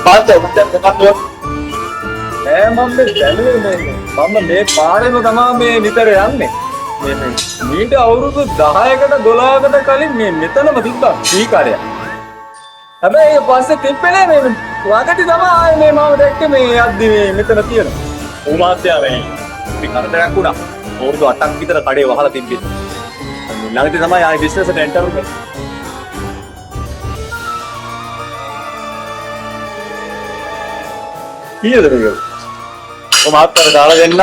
පාත් මොකක්ද නෑ මම දැනුවේ මම මේ පාරේම තමයි මේ නිතර යන්නේ මේ මීට අවුරුදු 10කට 12කට කලින් මේ මෙතනම තිබ්බා සීකාරය හැබැයි ඒ පස්සේ තිබ්බේ මේ වගටි තමයි මේ මම දැක්කේ මේ යද්දි මේ මෙතන තියෙනවා උමාත්‍යා මේ අපි කරදරයක් වුණා අවුරුදු 8ක් විතර කඩේ වහලා තිබ්බේ ළඟදී තමයි ආයි බිස්නස් එකට එන්ටර් වුනේ කීයද මේක මාත්තර දාලා දෙන්නම්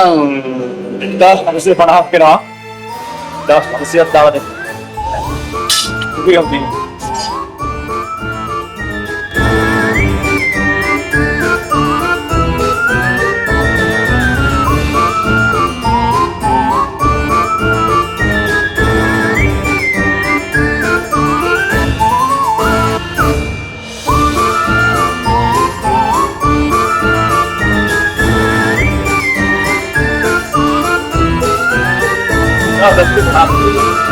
1950ක් වෙනවා 1950ක් දාලා දෙන්න උගියම් that's good enough.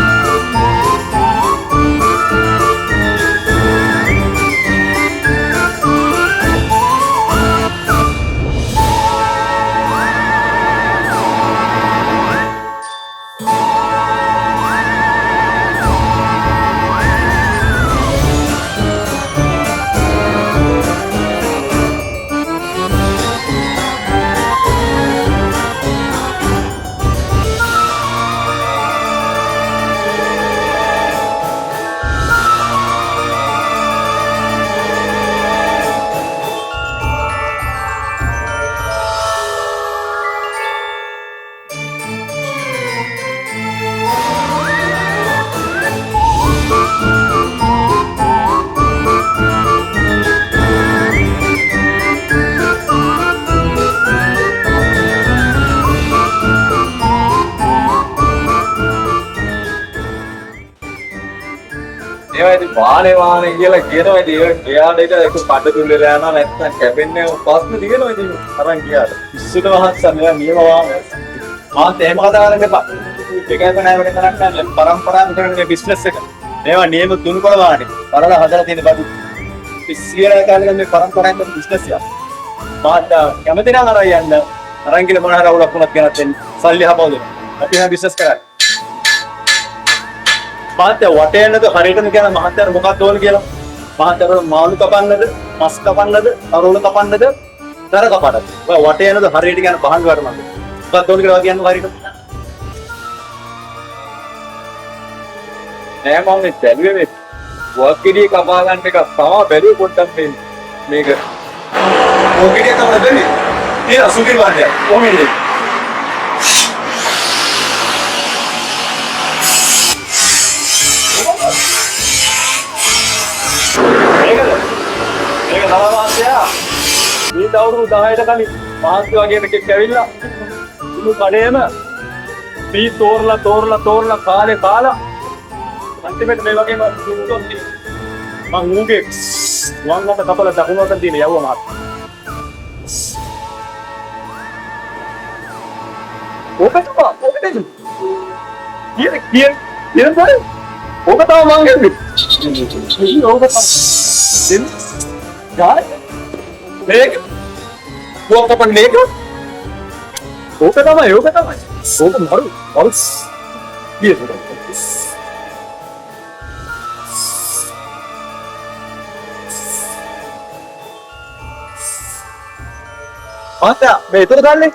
වානේ කියලා කියනවා ඉතින් ඒක ගියාට ඒක කඩතුල් වෙලා යනවා නැත්නම් කැපෙන්නේ ප්‍රශ්න තියෙනවා ඉතින් අරන් ගියාට ඉස්සුට වහස්සා මෙයා නියම වානේ මාත් එහෙම කතා කරන්න එපා ඒකයි මම නැවත කරන්නේ පරම්පරාවෙන් කරන මේ බිස්නස් එක මේවා නියම තුන්කොළ වානේ කරලා හදලා තියෙන බඩු ඉස්සියලා කාලේ මේ පරම්පරාවෙන් කරන බිස්නස් එක මාත් කැමති නම් අරන් යන්න අරන් ගිහලා මොන හරි අවුලක් වුණත් ගෙනත් දෙන්න සල්ලි හපවද අපි එහෙම බිස්නස් කරන්නේ මහත්තයා වටේ යනද හරියටම කියන මහත්තයාට මොකක්ද ඕන කියලා මහත්තයාට මාළු කපන්නද මස් කපන්නද අරෝල කපන්නද දර කපන්නද ඔය වටේ යනද හරියට කියන බහන් වරමද මොකක්ද ඕන කියලා කියන්නේ හරියට නෑ මම මේ බැලුවේ මේ වක්කිඩිය කපා ගන්න එක තමයි බැලුවේ පොඩ්ඩක් මේක වක්කිඩිය තමයි බැලුවේ ඒ අසුකිර වන්නේ කොහොමද මේ දවුරු 10ට කලින් මාස්ටර් වගේ එකෙක් ඇවිල්ලා මුළු කඩේම මේ තෝරලා කාලේ කාලා අන්තිමට මේ වගේම දුන්නොත් මං ඌගේ වංගකට කපලා දකුණට දින යවුවා මාත් ඔකට කියන්න බෑ ඔක තමයි මං ගෙන්නේ ඔක තමයි ගායි මේක කොහොමද මේක ඕක තමයි ඕක මරු කීයද මාතා මේ උතර ගන්නේ